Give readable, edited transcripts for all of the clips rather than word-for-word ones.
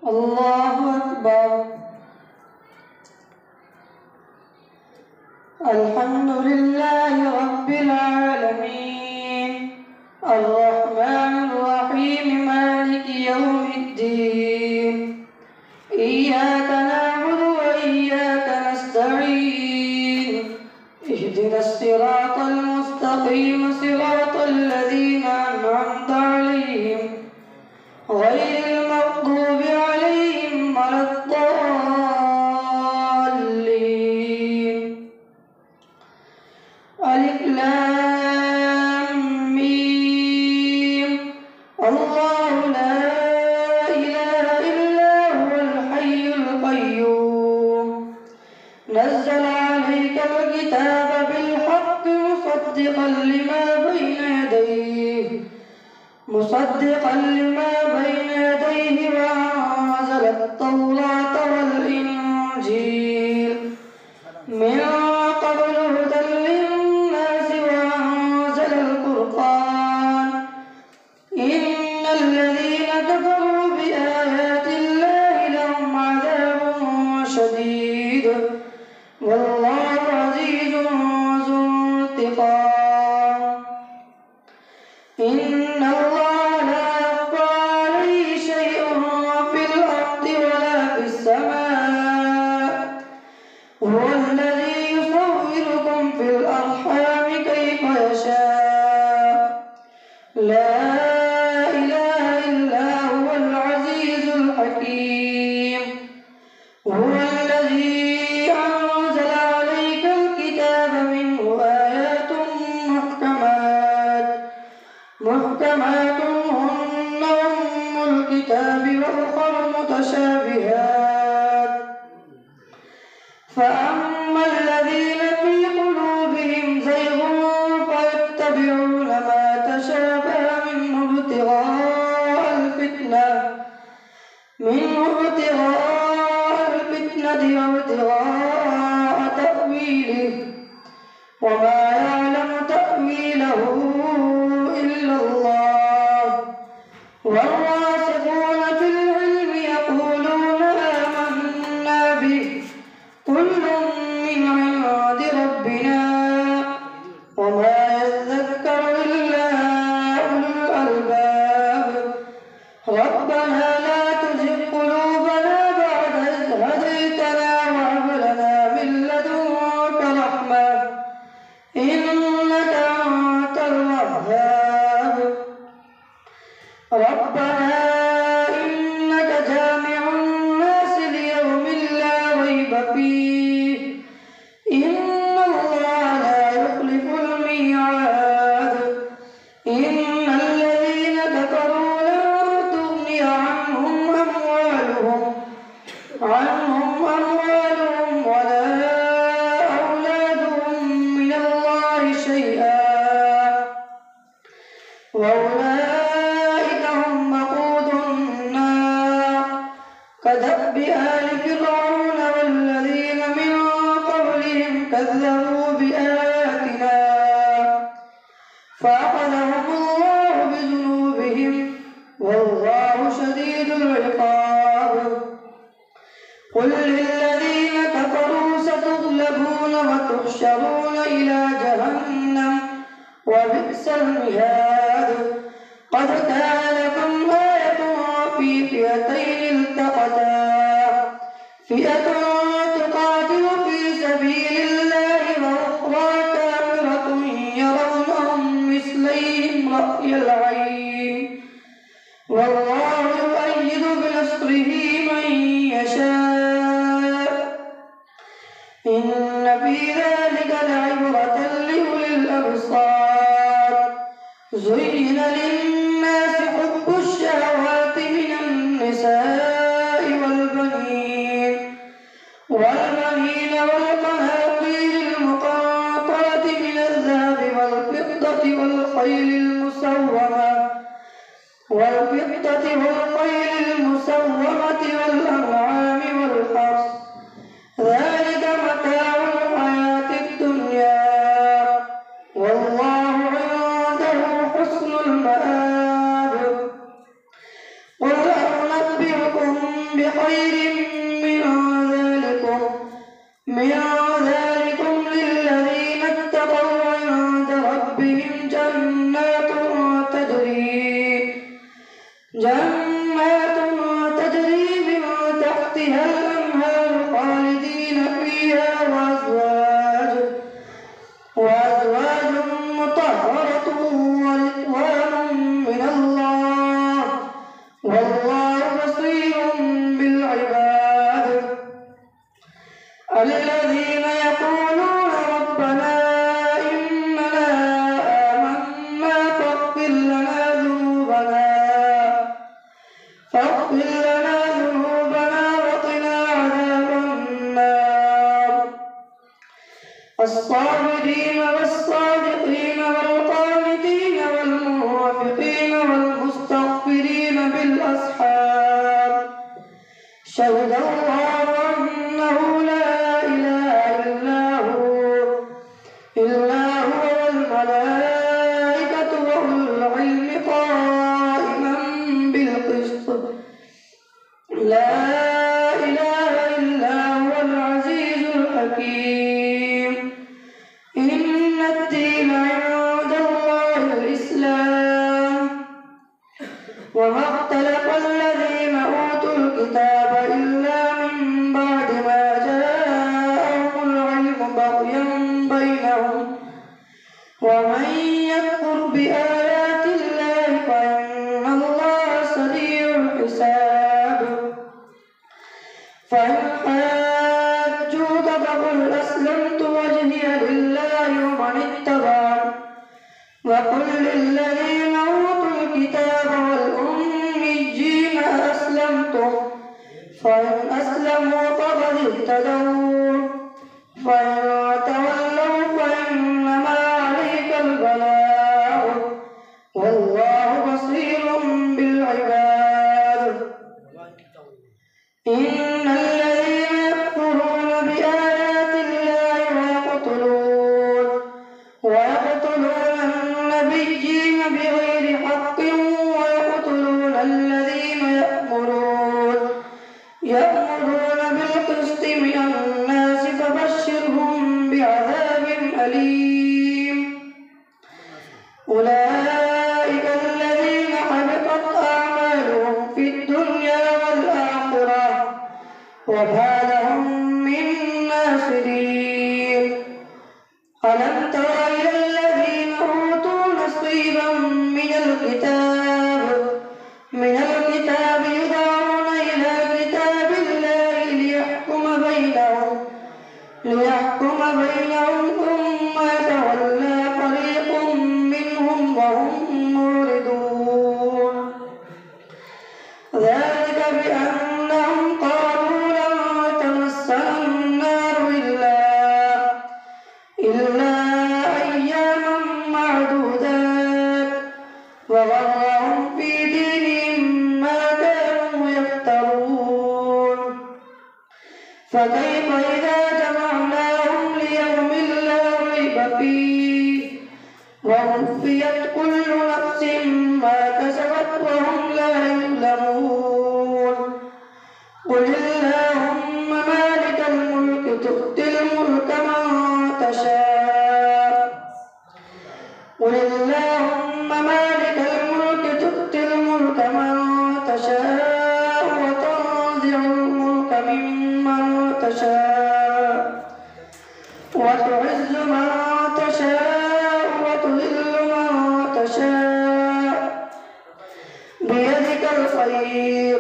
الله أكبر. الحمد لله رب العالمين الرحمن الرحيم مالك يوم الدين إياك نعبد وإياك نستعين اهدنا الصراط المستقيم صراط الذين أنعمت عليهم غير المغضوب عليهم ولا الضالين. ألف لام ميم. الله لا إله إلا هو الحي القيوم نزل عليك الكتاب بالحق مصدقا لما بين يديه وأنزل التوراة والإنجيل من قبل هدى للناس وأنزل الفرقان إن الذين كفروا بآيات الله لهم عذاب شديد والله عزيز ذو انتقام. إن الله لا يخفى عليه شيء في الأرض ولا في السماء هو الذي يصوركم في الأرحام كيف يشاء لا إله إلا هو العزيز الحكيم. هو الذي أنزل عليك الكتاب منه آيات محكمات هن أم الكتاب وأخر متشابهات فأما الذين في قلوبهم زيغ فيتبعون ما تشابه منه ابتغاء الفتنة وابتغاء تأويله وما يعلم تأويله إلا الله والراسخون في العلم يقولون آمنا به كل من عند ربنا وما يذكر إلا أولو الألباب. ربنا لا تزغ قلوبنا بعد إذ هديتنا وهب لنا من لدنك رحمة إنك أنت الوهاب. ربنا إنك جامع الناس ليوم لا ريب فيه إن الله لا يخلف الميعاد. إن الذين كفروا لن تغني عنهم أموالهم ولا أولادهم من الله شيئا وأولئك هم وقود النار كدأب آل فرعون والذين من قبلهم كذبوا بآياتنا فأخذهم الله بذنوبهم والله شديد العقاب. قل للذين كفروا ستغلبون وتحشرون إلى جهنم وبئس المهاد. قد كان لكم آية في فئتين التقتا فئة تقاتل في سبيل الله وأخرى كافرة يرونهم مثليهم رأي العين والله يؤيد بنصره من يشاء إن في ذلك لعبرة لأولي الأبصار. زين للناس حب الشهوات من النساء والبنين والقناطير المقنطرة من الذهب والفضة والخيل المسومة والأنعام والحرث ذلك متاع الحياة الدنيا والله عنده حسن المآب. خير من ذلكم للذين اتقوا عند ربهم جنات تجري من تحتها الأنهار خالدين فيها وأزواج مطهرة ورضوان من الله والله بصير بالعباد. الذين يقولون ربنا إننا آمنا فاغفر لنا ذنوبنا وقنا عذاب النار. الصابرين والصادقين والقانتين والمنافقين والمستغفرين بالأسحار شهد الله أنه لا إله إلا هو والملائكة وأولو العلم قائما بالقسط لا إله إلا هو العزيز الحكيم. إن الدين عند الله الإسلام وما اختلف الذين أوتوا الكتاب إلا من بعد ما جاءهم العلم بغيا بينهم ومن يكفر بآيات الله فإن الله سريع الحساب. فإن حاجوك فقل أسلمت وجهي لله ومن اتبعني وقل للذين أوتوا الكتاب والأميين أسلمتم فإن أسلموا فقد اهتدوا فإن تولوا فإنما عليك البلاغ والله بصير بالعباد. إن الذين يكفرون بآيات الله ويقتلون النبيين بغير حق ويقتلون الذين يأمرون بالقسط من الناس فبشرهم بعذاب أليم. أولئك الذين حبطت أعمالهم في الدنيا والآخرة وما لهم من ناصرين. ألم تر إلى الذين أوتوا نصيبا من الكتاب يدعون إلى كتاب الله ليحكم بينهم ثم يتولى فريق منهم وهم معرضون. ذلك بأنهم قالوا لن تمسنا النار إلا أياما معدودات وغرهم في دينهم ما كانوا يفترون. فكيف إذا جمعناهم ليوم لا ريب فيه ووفيت كل نفس ما كسبت وهم لا يظلمون. قل اللهم مالك الملك تؤتي الملك من تشاء وتنزع الملك ممن تشاء وتعز من تشاء وتذل من تشاء بيدك الخير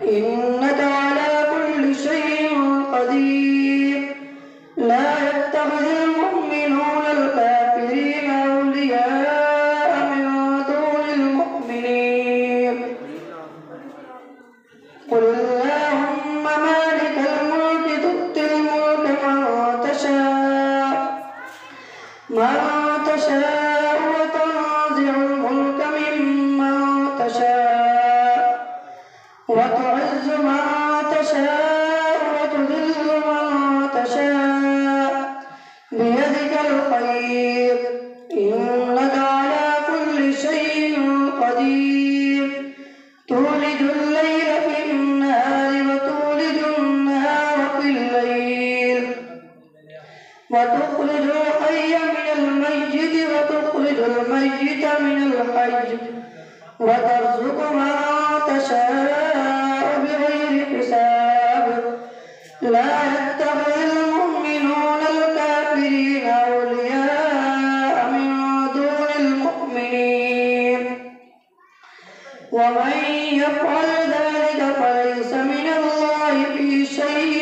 إنك على كل شيء قدير. لا يتخذ المؤمنون الكافرين أولياء من دون المؤمنين. قل اللهم مالك الملك تؤتي الملك من تشاء وتنزع الملك ممن تشاء وتعز من تشاء وتذل من تشاء بيدك الخير إنك على كل شيء قدير. تولج الليل في النهار وتولج وتخرج الحي من الميت وتخرج الميت من الحي وترزق من تشاء بغير حساب لا يتخذ المؤمنون الكافرين أولياء من دون المؤمنين ومن يفعل ذلك فليس من الله في شيء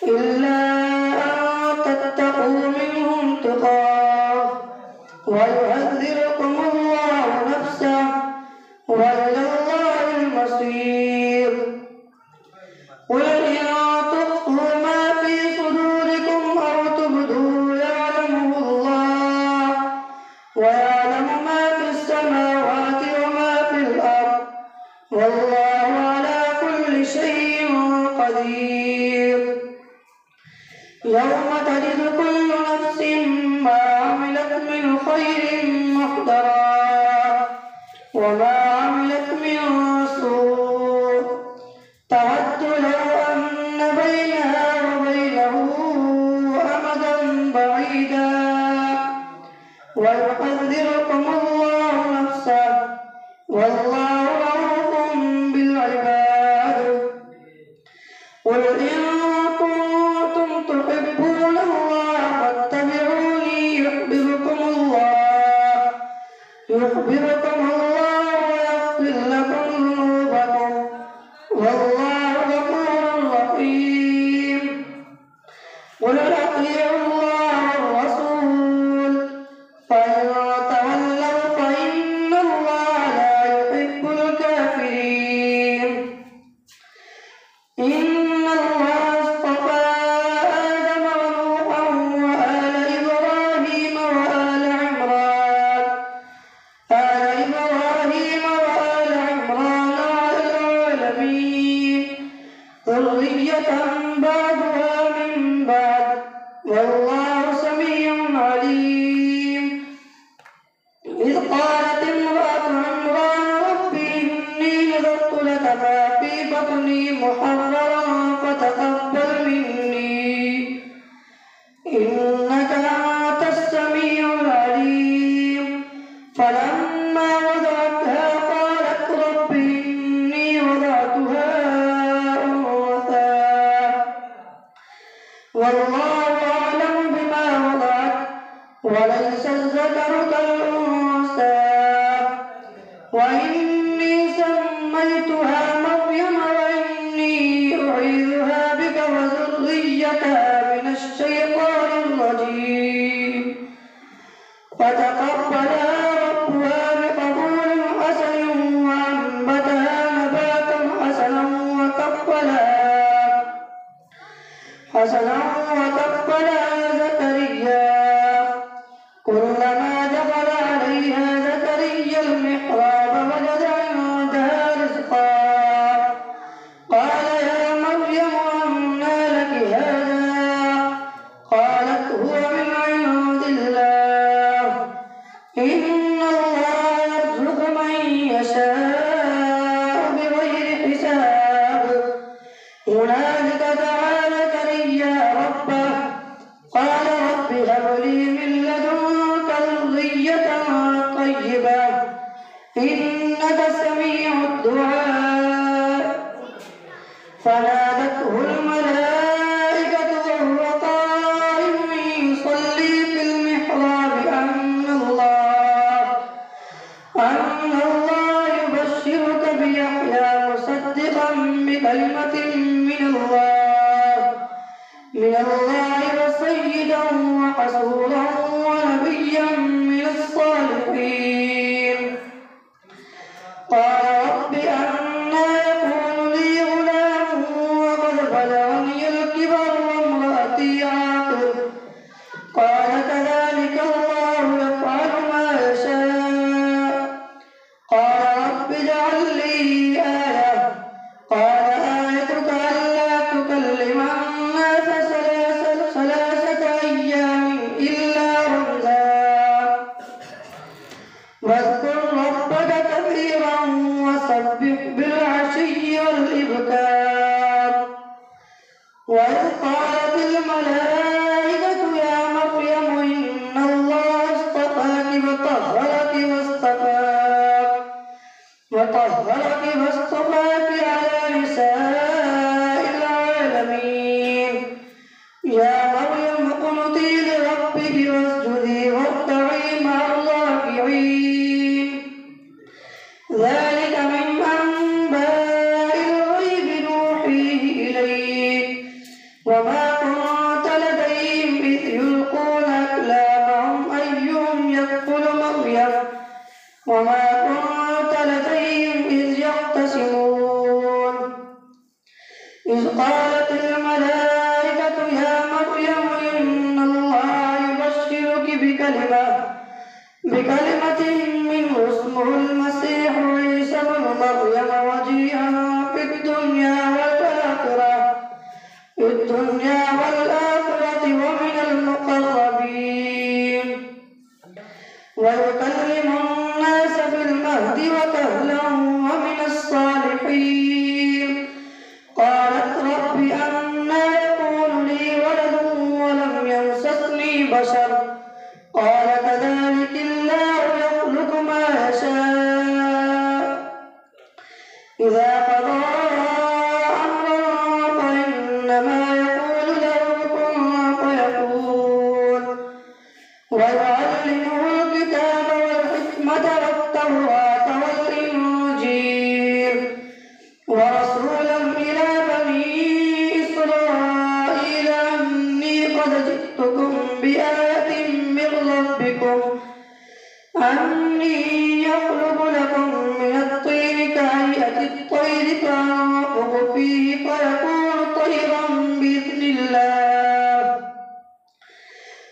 إلا أن تتقوا منهم تقاه ويحذركم الله نفسه وإلى الله المصير قل إن تخفوا ما في صدوركم أو تبدوه يعلمه الله ويعلم ما في السماوات وما في الأرض والله على كل شيء قدير يوم تجد كل نفس ما عملت من خير محضرا وما عملت من سوء تود لو أن بينها وبينه أمدا بعيدا ويحذركم الله نفسه والله رؤوف بالعباد قل إن كنتم تحبون الله فاتبعوني يحببكم الله ويغفر لكم ذنوبكم والله غفور رحيم قل أطيعوا الله والرسول فإن تولوا فإن الله لا يحب الكافرين إن الله اصطفى آدم ونوحا وآل إبراهيم وآل عمران على العالمين ذرية بعضها من بعد والله سميع عليم إذ قالت امرأة عمران رب إني نذرت لك ما في بطني محررا فتقبل مني إنك أنت السميع العليم فلما وضعتها قالت رب إني وضعتها أنثى والله أعلم بما وضعت وليس الذكر كالأنثى وإني سميتها مريم وإني أعيذها بك وذريتها من الشيطان الرجيم فتقبلها ربها بقبول حسن وأنبتها نباتا حسنا وكفلها زكريا كلما دخل عليها زكريا المحراب وجد عندها رزقا قال يا مريم أنى لك هذا قالت هو من عند الله إن الله يرزق من يشاء بغير حساب هنالك دعا زكريا ربه قال رب هب لي من لدنك ذرية طيبة إنك سميع الدعاء فنادته الملائكة وهو قائم يصلي في المحراب أن الله يبشرك بيحيى مصدقا بكلمة من الله وطهرك فاصطفاك على نساء العالمين. يا مريم اقنتي لربك واسجدي واركعي مع الراكعين. ذلك من أنباء الغيب نوحيه إليك وما كنت لديهم إذ يلقون أقلامهم أيهم يكفل مريم وما كنت لديهم إذ يختصمون. إذ قالت الملائكة يا مريم إن الله يبشرك بكلمة منه اسمه المسيح عيسى ابن مريم وجيها في الدنيا والآخرة ومن المقربين ويكلم الناس في المهد وكهلا ومن الصالحين. قالت رب أنى يكون لي ولد ولم يمسسني بشر قال كذلك الله يخلق ما يشاء إذا قضى أمرا فإنما يقول له كن فيكون. ويعلمه الكتاب والحكمة والتوراة والإنجيل ورسولا إلى بني إسرائيل أني قد جئتكم بآية من ربكم أني يخلق لكم من الطين كهيئة الطير فأنفخ فيه فيكون طيرا بإذن الله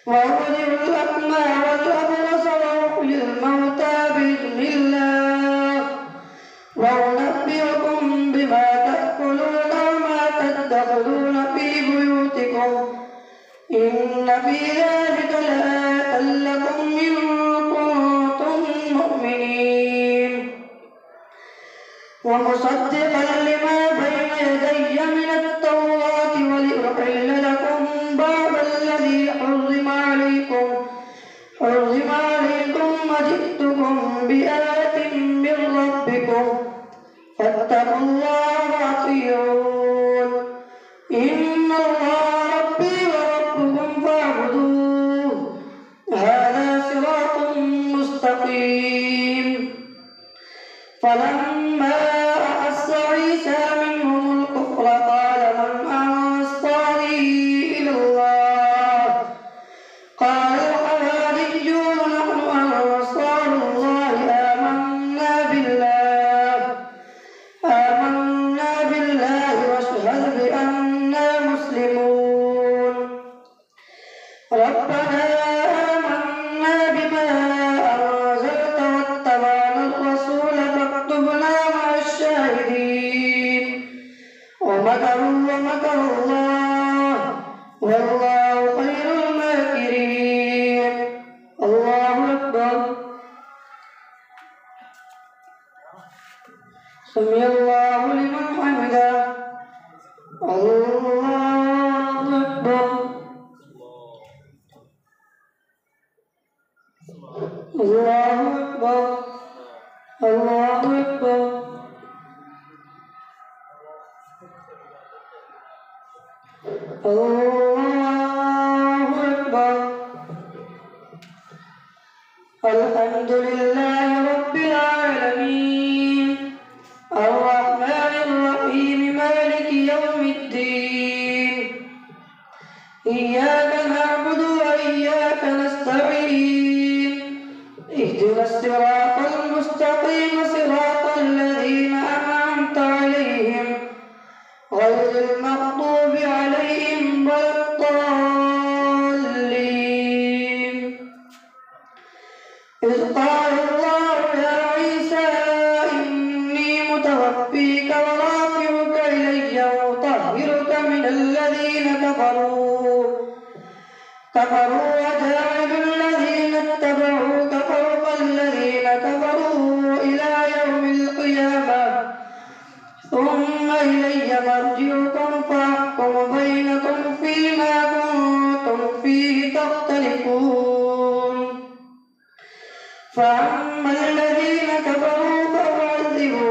وأبرئ الأكمى والأبرص وأحيي الموتى بإذن الله وأنبئكم بما تأكلون وما تدخرون في بيوتكم إن في ذلك لآية لكم إن كنتم مؤمنين. ومصدقا لما بين يدي من التوراة ولأحل لكم بعض الذي حرم عليكم وجئتكم بآية من ربكم فاتقوا الله وأطيعون. إن الله ربي وربكم فاعبدوه هذا صراط مستقيم. فلما أحس عيسى منهم الكفر قال من أنصاري إلى الله قال الحواريون نحن أنصار الله آمنا بالله واشهد بأننا مسلمون. ربنا آمنا بما أنزلت واتبعنا الرسول فاكتبنا مع الشاهدين. ومكروا ومكر الله والله خير الماكرين. الله أكبر. سمع الله لمن حمده. الله أكبر. الله أكبر. الله أكبر. الله أكبر. الحمد لله رب العالمين الرحمن الرحيم مالك يوم الدين. إياك نعبد وإياك نستعين. اهدنا الصراط المستقيم صراط الذين أنعمت عليهم غير المغضوب عليهم ولا الضالين. إذ قال الله يا عيسى إني متوفيك ورافعك إلي ومطهرك من الذين كفروا وجاعل الذين اتبعوك فوق الذين كفروا إلى يوم القيامة ثم إلي مرجعكم فأحكم بينكم فيما كنتم فيه تختلفون. فأما الذين كفروا فأعذبهم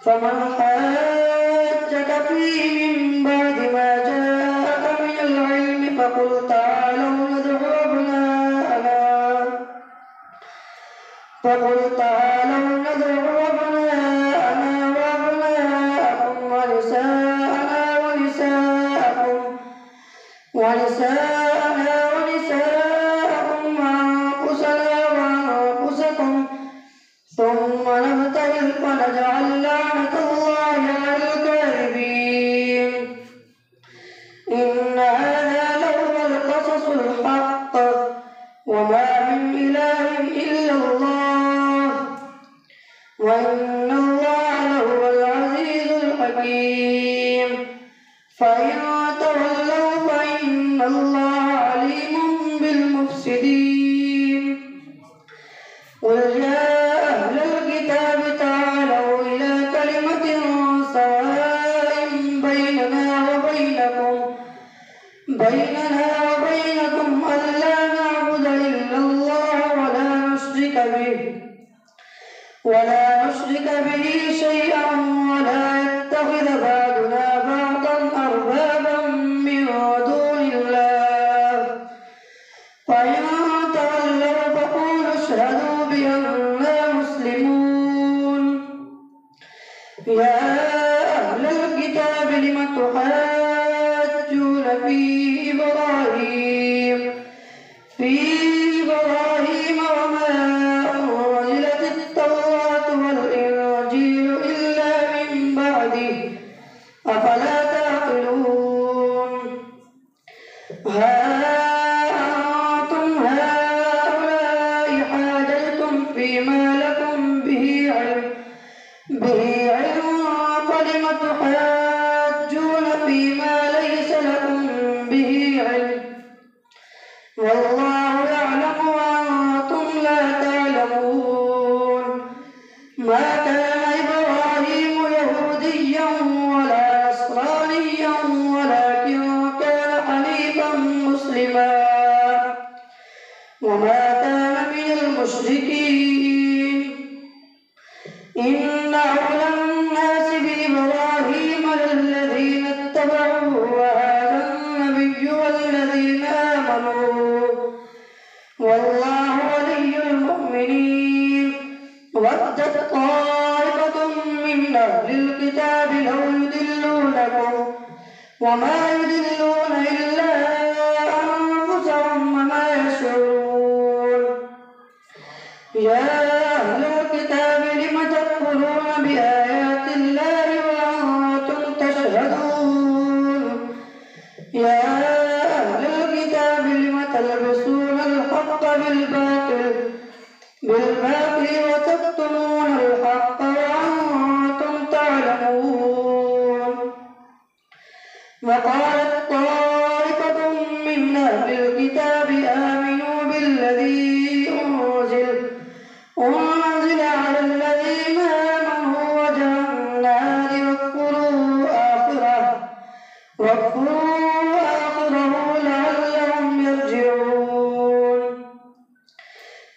فمن حاجك فيه من بعد ما جاءك من العلم فقل تعالوا ندعو أبناءنا وأبناءكم ونساءنا ونساءكم وأنفسكم ثم نبتهل فنجعل لعنة الله على الكاذبين. إن هذا لهو القصص الحق وما من إله إلا الله وإن الله لهو العزيز الحكيم. فإن تولوا فإن الله عليم بالمفسدين. قل يا أهل الكتاب تعالوا إلى كلمة سواء بيننا وبينكم ألا نعبد إلا الله ولا نشرك به شيئا ولا يتخذ بعضنا بعضا أربابا من دون الله. فإن تولوا فقولوا اشهدوا بأننا مسلمون. يا أهل الكتاب لم تحاجون في إبراهيم وما أنزلت التوراة والإنجيل إلا من بعده أفلا تعقلون. ها أنتم هؤلاء حاججتم فيما لكم به علم فلم تحاجون فيما ليس لكم به علم والله يعلم وأنتم لا تعلمون. ما كان إبراهيم يهوديا ولا نصرانيا ولكن كان حنيفا مسلما وما كان من المشركين. إن أولى الناس بإبراهيم للذين اتبعوه وهذا النبي والذين آمنوا والله ولي المؤمنين. ودت طائفة من أهل الكتاب لو يضلونكم وما يضلون إلا أنفسهم وما يشعرون. يا أهل الكتاب لم تكفرون بآيات الله وأنتم تشهدون. يا أهل الكتاب لم تلبسون الحق بالباطل وتكتمون الحق وأنتم تعلمون. وقالت طائفة من أهل الكتاب آمنوا بالذي أنزل على الذين آمنوا وجه النهار واكفروا آخره لعلهم يرجعون.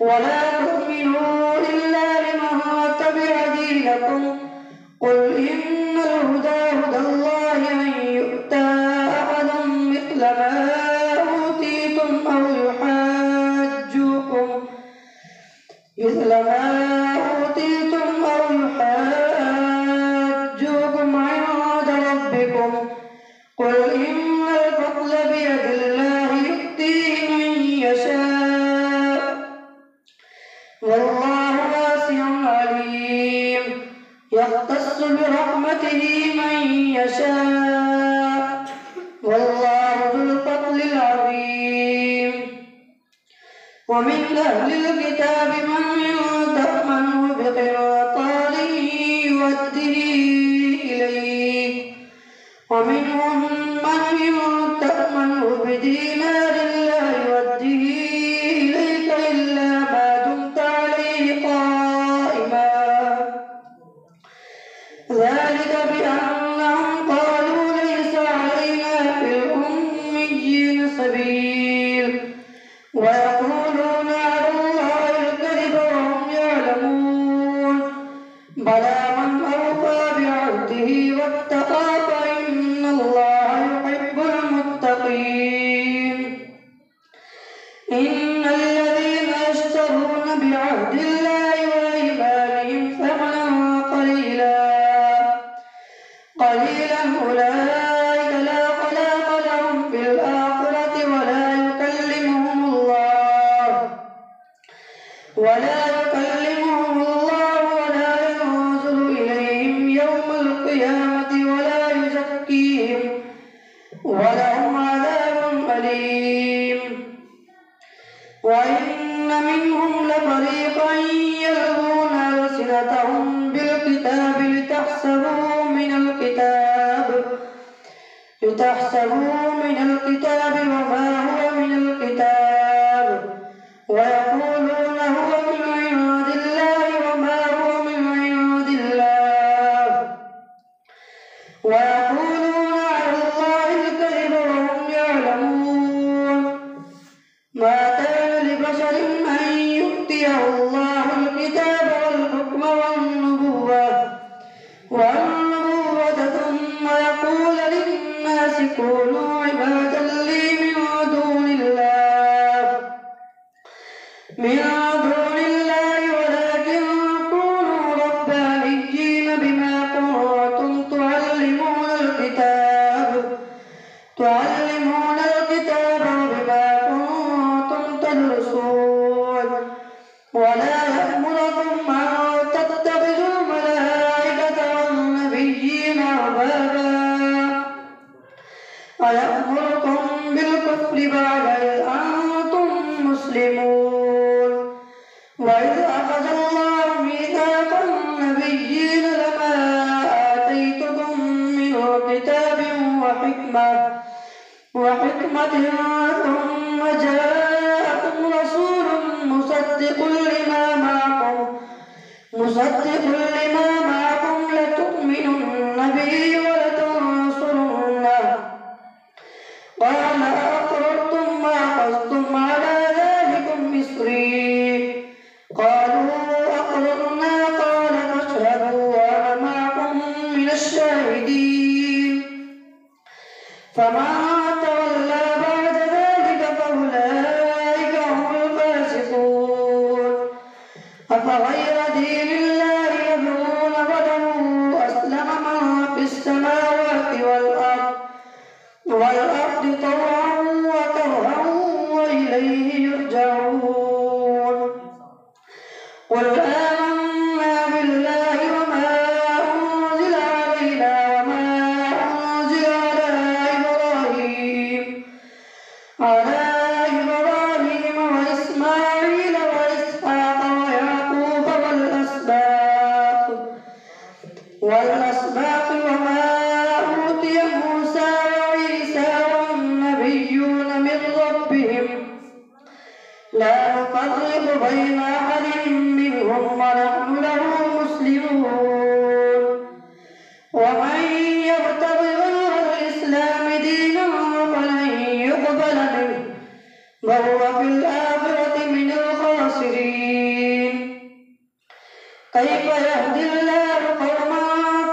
ولا تؤمنوا إلا لمن تبع دينكم قل إن الهدى هدى الله أن يؤتى أحد مثل ما أوتيتم أو يحاجوكم عند ربكم. قل إن الفضل بيد الله يؤتيه من يشاء والله واسع عليم. يختص برحمته من يشاء والله ذو الفضل العظيم. ومن أهل الكتاب من تأمنه بقنطار يؤده إليك ومنهم من تأمنه بدينار لا يؤده إليك إلا ما دمت عليه قائما. ذلك بأنهم قالوا ليس علينا في الأميين سبيل ويقولون على الله الكذب وهم يعلمون. بلى من أوفى واستحسبوا من الكتاب وما هو من الكتاب ويقولون هو من عند الله وما هو من عند الله ويقولون على الله الكذب وهم يعلمون. ما كان لبشر أن يؤتيه الله الكتاب والحكم والنبوة ثم يقول للناس كونوا عبادا لي من دون الله ولكن كونوا ربانيين بما كنتم تعلمون الكتاب وبما كنتم تدرسون. ولا يأمركم أن تتخذوا الملائكة والنبيين أربابا أيأمركم بالكفر بعد إذ أنتم مسلمون. وإذ أخذ الله ميثاق النبيين لما آتيتكم من كتاب وحكمة ثم جاءكم رسول مصدق لما معكم لتؤمنن به ولتنصرنه قال أقررتم وأخذتم على ذلكم إصري قالوا أقررنا قال فاشهدوا وأنا معكم من الشاهدين. فمن تولى بعد ذلك فأولئك هم الفاسقون. أفغير دين الله يبغون وله أسلم من في السماوات والأرض طوعا وكرها وإليه يرجعون. قل آمنا بالله وما أنزل علينا وما أنزل على إبراهيم وإسماعيل وإسحاق ويعقوب والأسباط وما أوتي موسى وعيسى والنبيون من ربهم لا نفرق بين أحد منهم ونحن له مسلمون. ومن يبتغ غير الإسلام دينا فلن يقبل منه وهو في الآخرة من الخاسرين. كيف يهدي الله قوما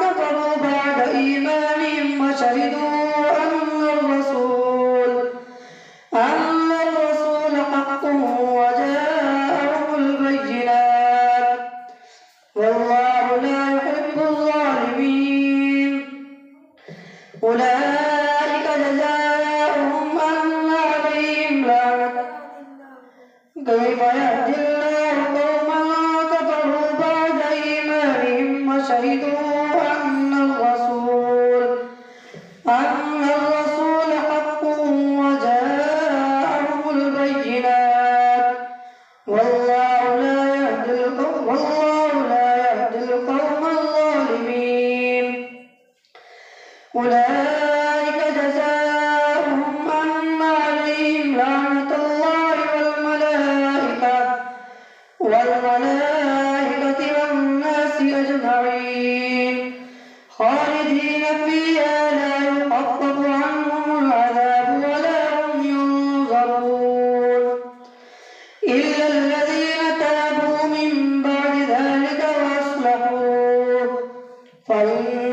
كفروا بعد إيمانهم وشهدوا أن الرسول حق وجاءهم البينات والله لا يحب الظالمين. أولئك جزاؤهم أن عليهم لعنة. كيف يهدي الله قوما كفروا بعد إيمانهم وشهدوا أن الرسول حق وجاءهم البينات والله لا يهدي القوم الظالمين. أولئك جزاؤهم أن عليهم لعنة الله والملائكة والناس أجمعين خالدين فيها لا يخفف عنهم العذاب ولا هم ينظرون إلا الذين تابوا من بعد ذلك وأصلحوا فإن